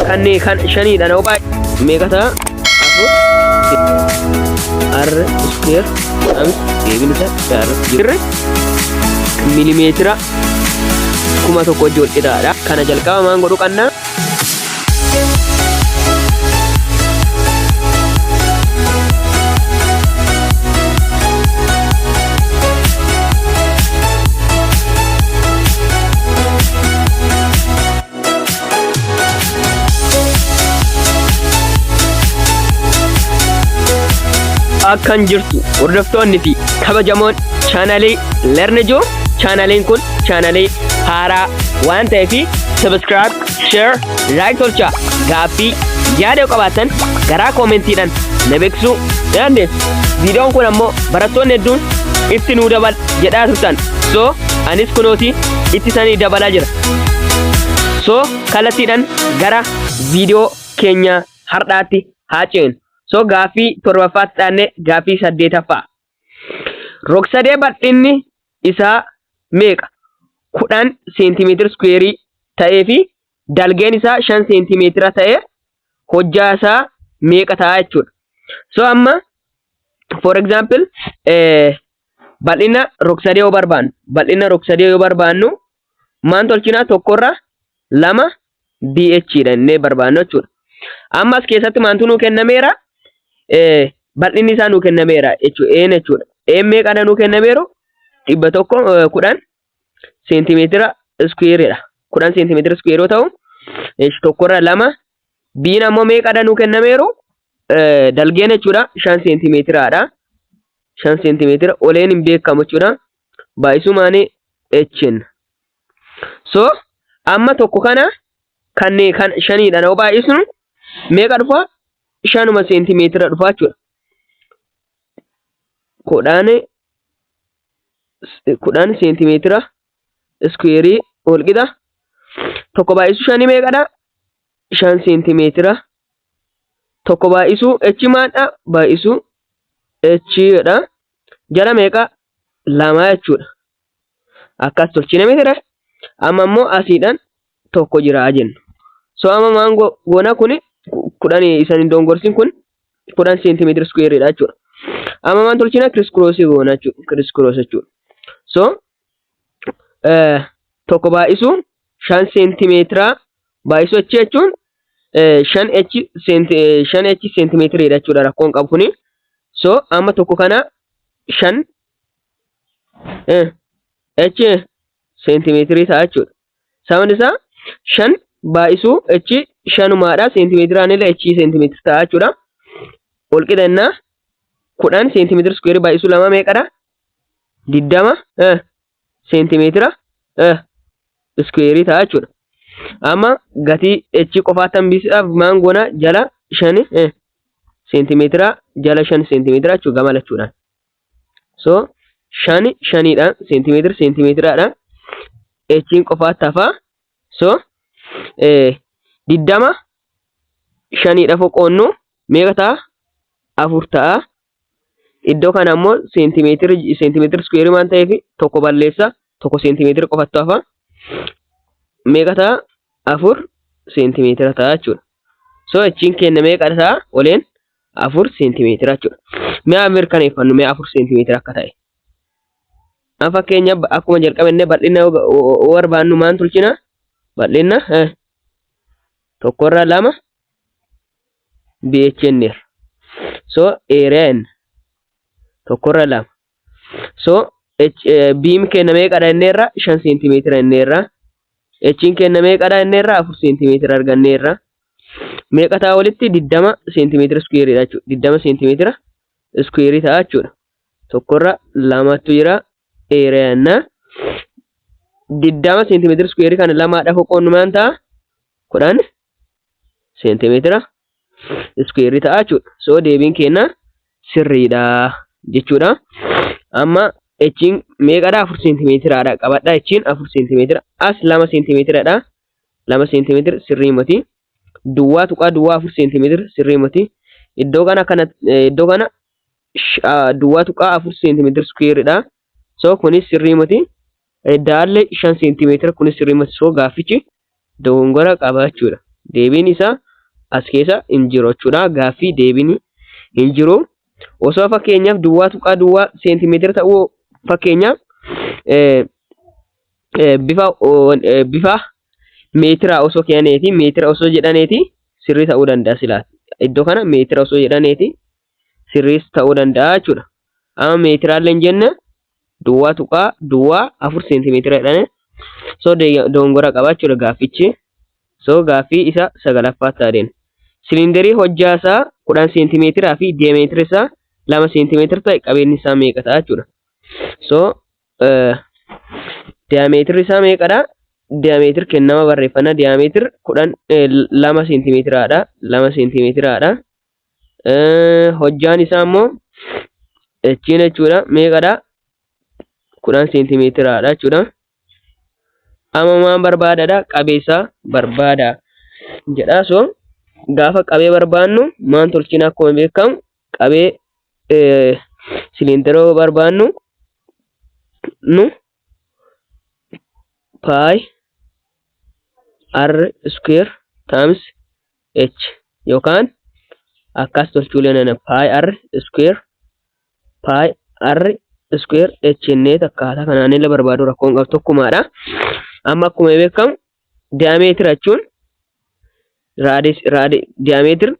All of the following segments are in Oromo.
kanneen kan shaniidhaan ophaa meeqa ta'a? Afur r square times deebiin isaa jaarraa jirre milimeetira 1000 wajjin hidhaadha. Kana jalqaba maan godhu qannaa akkan jirtu hordoftoonni fi kabajamoon chaanalii Lernejo. Chaanaliin kun chaanalii haaraa waan ta'eef subscribe, share, like tolcha. Gaaffii yaada qabaatan garaa koomentiidhaan na beeksisuu dandeessu. Viidiyoon kun ammoo barattoonni hedduun itti nuu dabal jedhaa turtan. So anis kunooti itti sanii dabalaa jira. So kallattiidhaan gara viidiyoo keenya har'aatti haa ceenu. So gaaffii torbaffaatti dhaanne gaaffii 8ffaa. Rog-sadee bal'inni isaa meeqa? 10 seentimeetira square ta'ee fi dalgeen isaa 5 seentimeetira ta'ee hojjaa isaa meeqa ta'a jechuudha. So amma for example bal'ina rog-sadee yoo barbaannu, bal'ina rog-sadee yoo barbaannu maan tolchinaa tokkorra 2 dh jennee barbaannu jechuudha. Amma as keessatti maantu nuu kennameera? Bal'inni isaa nuu kennameera jechuudha. Meeqadha nuu kennameeru? 10 seentimeetira squareedha. 10 seentimeetira square yoo ta'u tokkorra 2. Biin ammoo meeqadha nuu kennameeru? Dalgeen jechuudha 5 seentimeetiraadha. 5 seentimeetira oleen hin beekamu jechuudha. Baay'isumaanii hn. So amma tokko kana kanneen kan shaniidhaan yoo baay'isnu meeqa dhufa? 5 seentimeetira dhufa jechuudha. 10 seentimeetira square ol qixa tokko baay'isu 5 meeqadha? 5 seentimeetira. Tokko baay'isu h maadha? Baay'isu h dha. Jala meeqa? 2 jechuudha. Akkas tolchine meetira. Amma immoo asiidhaan tokko jira jennu. So amma maan goona kuni 10 isaan dongorsin kun 10 seentimeetira square dha jechuudha. Amma maan tolchina criss cross goona jechuudha. Criss cross jechuudha. So tokko baay'isu 5 seentimeetira baay'isu h jechuun 5h seentimeetira jechuudha rakkoon qabu kuni. So amma tokko kana 5 h seentimeetira ta'a jechuudha. Sababni isaa 5 baay'isu h 5 seentimeetiraan illee h seentimeetira ta'a jechuudha. Ol qixannaa 10 seentimeetira square baay'isu 2 meeqadha? 20 seentimeetira square ta'a jechuudha. Amma gatii h qofaatti hambisuudhaaf maan goona jala 5 seentimeetira jala 5 seentimeetira jechuudha gama lachuudhaan. So 5 5dhaan seentimeetiraadhaan h qofaatti hafa. So 20 5dha foqoonnu meeqa ta'a? 4 ta'a. Iddoo kana ammoo seentimeetira square waan ta'eef tokko balleessa tokko seentimeetira qofaatti hafa. Meeqa ta'a? 4 seentimeetira ta'a jechuudha. So h kenna meeqa ta'a? Oleen 4 seentimeetira jechuudha. Mee mirkaneeffannu mee 4 seentimeetira akka ta'e. Amma fakkeenyaaf akkuma jalqabnee bal'ina barbaannu maan tolchina? Bal'ina tokkorra 2 bhn. So area tokkorra 2. So beam kenna meeqadha inneerra? 5 seentimeetira inneerra. H kenna meeqadha inneerra? 4 seentimeetira arganneerra. Meeqa ta'a walitti? 20 seentimeetira square dha jechuudha. 20 seentimeetira square ta'a jechuudha. Tokkorra 2tu jira. Area 20 seentimeetira square kan 2dha foqoonnu maan ta'a? 10 seentimeetira square ta'a jechuudha. So deebiin kenna sirriidha jechuudha. Amma h meeqadha? 4 seentimeetiraadha qabadha. H 4 seentimeetira as 2 seentimeetiradha. 2 seentimeetira sirrii miti. Duwwaa tuqaa duwwaa 4 seentimeetira sirrii miti. Iddoo kana duwwaa tuqaa 4 seentimeetira square dha. So kunis sirrii miti. Daalle 5 seentimeetira kunis sirrii miti. So gaaffichi dogongora qaba jechuudha. deebiin isaa as keessa hin jiru jechuudha. Gaaffii deebiin hin jiru. Osoo fakkeenyaaf duwwaa tuqaa duwwaa seentimeetira ta'uu fakkeenyaaf bifa meetira osoo kenneeti meetira osoo jedhaneeti sirrii ta'uu danda'a silaati. Iddoo kana meetira osoo jedhaneeti sirrii ta'uu danda'a jechuudha. Amma meetiraallee hin jenne duwwaa tuqaa duwwaa 4 seentimeetira jedhane so dongora qaba jechuudha gaaffichi. So gaaffii isa 9ffaa taadeen. Silindarii hojjaa isaa 10 seentimeetiraa fi diyameetira isaa 2 seentimeetira ta'e qabeenyi isaa meeqa ta'a jechuudha. So diyameetirri isaa meeqadha? Diyameetir kennama barreeffannaa diyameetir 2 seentimeetiraadha. 2 seentimeetiraadha. Hojjaan isaa immoo achiin jechuudha meeqadha? 10 seentimeetiraadha jechuudha. Amma maan barbaadadha? Qabeessaa barbaada jedha. So gaafa qabee barbaannu maan tolchina akkuma beekamu qabee silindara barbaannu nu pi r square times h yookaan akkas tolchuu leenana pi r square h innee akkaataa kanaan illee barbaadu rakkoon qabu tokkumaadha. Amma akkuma beekamu diyameetira jechuun diyameetir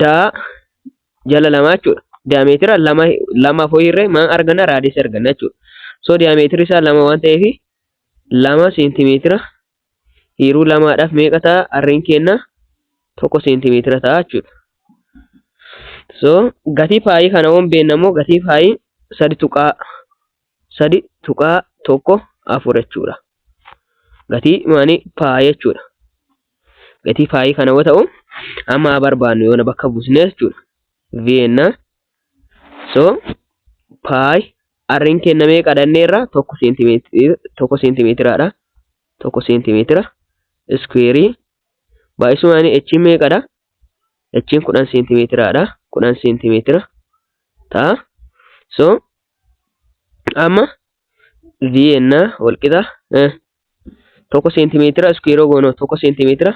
daa jala lama jechuudha. Diyameetira lama foyirree maan arganna raadiyesii arganna jechuudha. So diyameetirri isaa 2 waan ta'eef 2 seentimeetira hiiruu lamaadhaaf meeqa ta'a? Arriin kenna 1 seentimeetira ta'a jechuudha. So gatii paayii kana waan beeknamoo gatii paayii 3 tuqaa 1 4 jechuudha. Gatii maanii paayii jechuudha. Gatii paayii kana yoo ta'u amma barbaannu yoo bakka buusne jechuudha. Vienna so paayii arriin kenna meeqa dhanneerra 1 seentimeetiraadha. 1 seentimeetira square baay'isumaanii h meeqadha? H 10 seentimeetiraadha. 10 seentimeetira ta'a. So amma Vienna walqixa 1 seentimeetira square goono 1 seentimeetira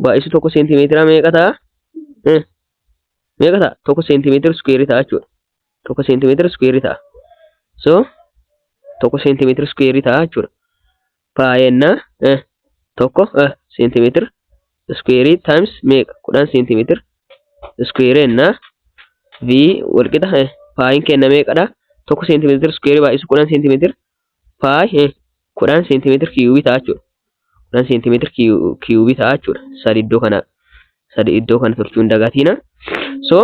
baay'isu 1 seentimeetira meeqa ta'a? Meeqa ta'a? 1 seentimeetira square ta'a jechuudha. 1 seentimeetira square ta'a. So 1 seentimeetira square ta'a jechuudha. Paayenna 1 seentimeetira square times meeqa? 10 seentimeetira square enna v walqixa paayin kenna meeqadha? 1 seentimeetira square baay'isu 10 seentimeetira paay 10 seentimeetira cube ta'a jechuudha. 10 seentimeetira cube ta'a jechuudha. Sadi iddoo kana tolchuun dagatiina. So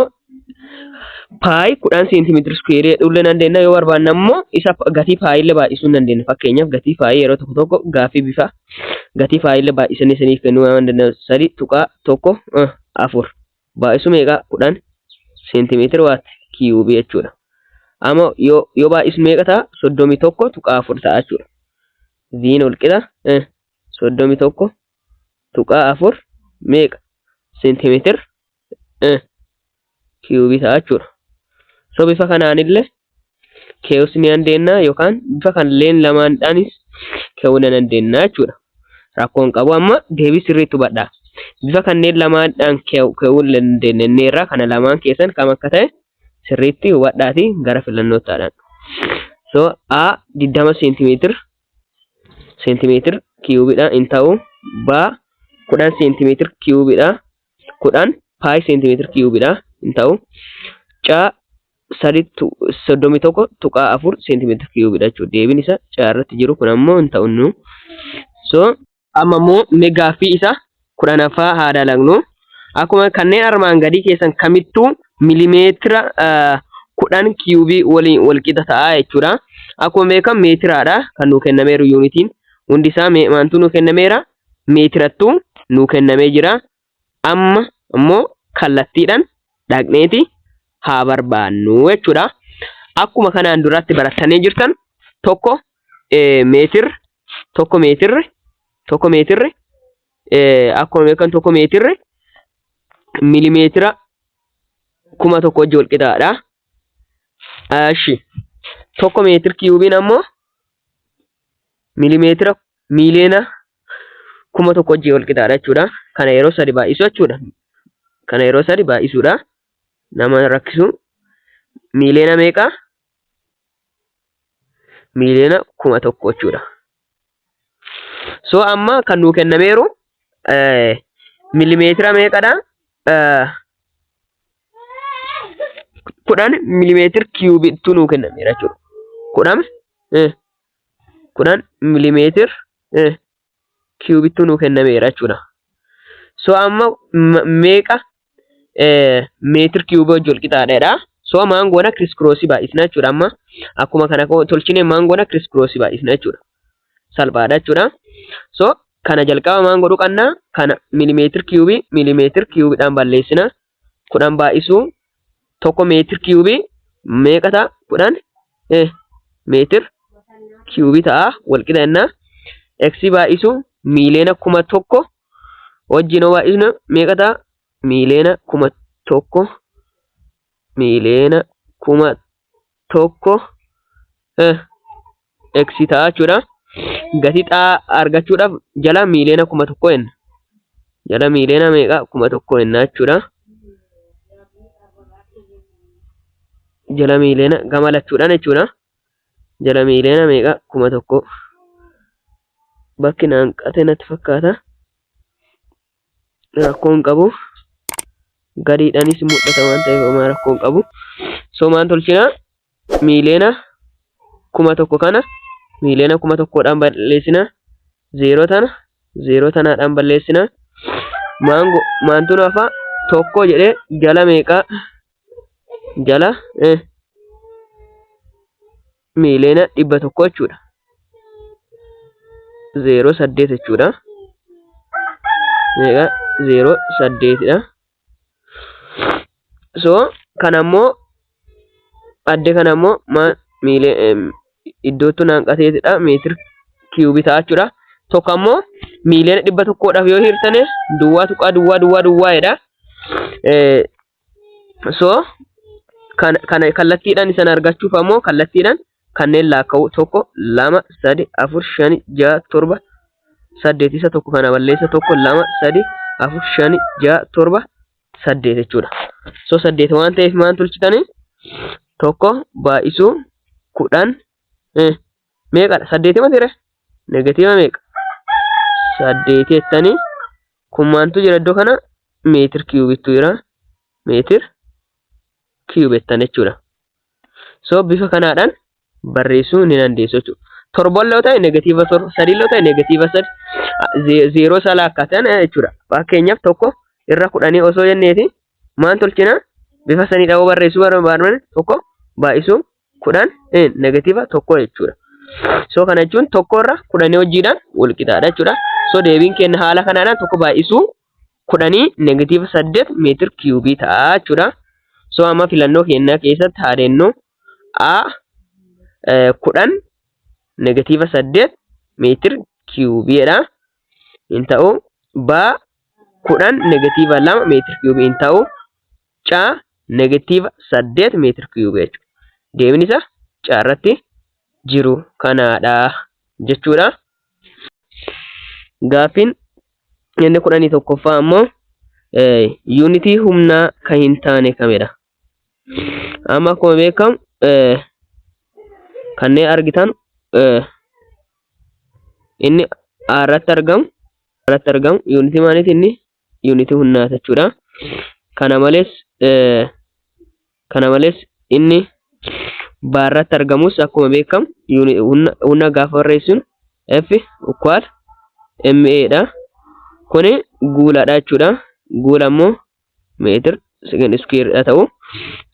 paay 10 seentimeetira square dhulle dandeenya yoo barbaanne ammoo isa gatii paayii illee baay'isuu dandeenya. Fakkeenyaaf gatii paayii yeroo tokko gaafii bifa gatii paayii illee baay'isanii isiniif kennuu dandeenya. 3 tuqaa 1 4 baay'isu meeqa? 10 seentimeetira waat cube jechuudha. Amma yoo baay'isu meeqa ta'a? 31 tuqaa 4 ta'a jechuudha. Viin walqixa 31 tuqaa 4 meeqa? Seentimeetira cube ta'a jechuudha. So bifa kanaanillee keewus ni dandeenya yookaan bifa kanalleen lamaandhaanis keewuu ni dandeenya jechuudha. Rakkoon qabu amma deebii sirriitti hubadhaa. Bifa kanneen lamaadhaan keewuu ni dandeenya irraa kana lamaan keessan kam akka ta'e sirriitti hubadhaati gara filannootaadhaan. So a 20 seentimeetira cubedha in ta'u ba 10 seentimeetira cubedha 10 pi seentimeetira cubedha in ta'u ca 31 tuqaa 4 seentimeetira cubedha jechuudha. Deebiin isa ca irratti jiru kun ammoo in ta'u nu. So amma immoo gaaffii isa 10ffaa haa dalagnu. Akkuma kanneen armaan gadii keessan kamittuu milimeetira 10 cubii waliin walqixa ta'a jechuudha. Akkuma beekamu meetiraadha kan nu kennameeru yuunitiin. Hundi isaa maantu nu kennameera? Meetirattuu nu kennamee jira. Amma immoo kallattiidhaan dhaqneeti haa barbaannu jechuudha. Akkuma kanaan duratti barattanii jirtan tokko meetirri akkuma beekamu tokko meetirri milimeetira 1000 wajji walqixaadha. Ashi tokko meetir cubeen ammoo milimeetira miiliyoona kuma tokko wajjin wal qixaadha jechuudha. Kana yeroo sadi baay'isu jechuudha. Kana yeroo sadi baay'isuudha. Nama rakkisu miiliyoona meeqa? Miiliyoona kuma tokko jechuudha. So amma kan nuu kennameeru milimeetira meeqadha? 10 milimeetir kiubiitu nuu kennameera jechuudha. 10 milimeetir kiubiitu nuu kennameera jechuudha. So amma meeqa meetir kiubii wajjin wal qixaadha. So maan goona kiriskroosii baay'isna jechuudha. Amma akkuma kana tolchine maan goona kiriskroosii baay'isna jechuudha. Salphaadha jechuudha. So kana jalqaba maan godhu qannaa kana milimeetir kiubiidhaan balleessina. 10 baay'isuu tokko meetir kiubii meeqa ta'a? 10 meetir kiubii ta'a wal qixaannaa. X baay'isuu miiliyoona kuma tokko wajjin baay'isna meeqa ta'a? Miiliyoona kuma tokko x ta'a jechuudha. Gatii xaa argachuudhaaf jala miiliyoona kuma tokko henna. Jala miiliyoona meeqa? Kuma tokko henna jechuudha. Jala miiliyoona gama lachuudhaan jechuudha. Jala miiliyoona meeqa? Kuma tokko. Bakki naan qate natti fakkaata. Rakkoon qabu. Gadiidhaanis mul'ata waan ta'eef homaa rakkoon qabu. So maan tolchina? Miiliyoona kuma tokko kana miiliyoona kuma tokkodhaan balleessina. Zeeroo tanaadhaan balleessina. Maantu nafa tokko jedhee jala meeqa? Jala miiliyoona 100 jechuudha. 08 jechuudha. Meeqa? 08dha. So kanammoo adde kanammoo iddootu naan qateetidha. Meetir kiubii ta'a jechuudha. Tokko ammoo miiliyoona 100dhaaf yoo hirtane duwwaa tuqaa duwwaa jedha. So kana kallattiidhaan isan argachuuf ammoo kallattiidhaan kanneen laakkaa'u 1 2 3 4 5 6 7 8 isa tokko kana balleessa 1 2 3 4 5 6 7 8 jechuudha. So 8 waan ta'eef maan tolchitani? Tokko baay'isuu 10 meeqadha? 8 matire? Negatiiva meeqa? 8 jettanii kun maantu jira iddoo kana? Meetir kiubiitu jira. Meetir kiubeettan jechuudha. So bifa kanaadhaan barreessuu ni dandeessu jechuudha. Torban loo ta'e negatiiva 7, sadii loo ta'e negatiiva 8, 0 sala akkatan jechuudha. Fakkeenyaaf tokko irra 10 osoo jenneeti maan tolchina? Bifa saniidhaan barreessuu barbaadne tokko baay'isuu 10 negatiiva 1 jechuudha. So kana jechuun tokko irra 10 wajjiidhaan wal qixaadha jechuudha. So deebiin kenna haala kanaadhaan tokko baay'isuu 10 negatiiva 8 meetir kiubii ta'a jechuudha. So amma filannoo kennaa keessatti haadhennoo A 10 negatiiva 8 meetir kiubiidha. In ta'u B 10 negatiiva 2 meetir kiubii in ta'u C negatiiva 8 meetir kiubii jechuudha. Deebiin isaa C irratti jiru kanaadha jechuudha. Gaaffiin inni 11ffaa ammoo yuunitii humnaa kan hin taane kamidha? Amma akkuma beekamu kanneen argitan inni irratti argamu yuunitii maaliiti? Inni yuunitii humnaa jechuudha. Kana malees inni baarratti argamus akkuma beekamu humna gaafa barreessinu F equal MA dha. Kuni guulaadha jechuudha. Guula ammoo meetir second square dha ta'u.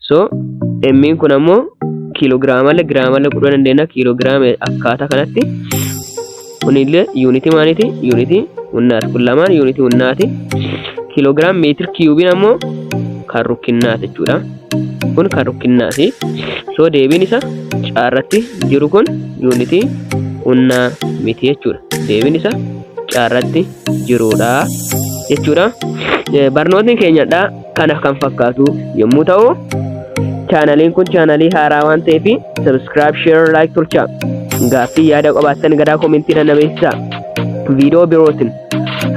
So M kun ammoo kiilogiraamalla giraamalla godhuu dandeenya. Kiiloogiraama akkaataa kanatti kunillee yuunitii maaliiti? Yuunitii humnaati. Kun lamaan yuunitii humnaati. Kiiloogiraam meetir kiubiin ammoo kan rukkinnaati jechuudha. Kun kan rukkinnaati. So deebiin isa caarratti jiru kun yuunitii humnaa miti jechuudha. Deebiin isa caarratti jirudha jechuudha. Barnootni keenyadha kana kan fakkaatu yommuu ta'u, chaanaliin kun chaanalii haaraa waan ta'eef subscribe, share, like tolchaa. Gaaffii yaada qabaattan gadaa koomentiidhaan na beeksisaa. Viidiyoo birootiin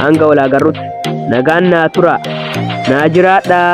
hanga wal agarrutti nagaan naa tura naa jiraadhaa.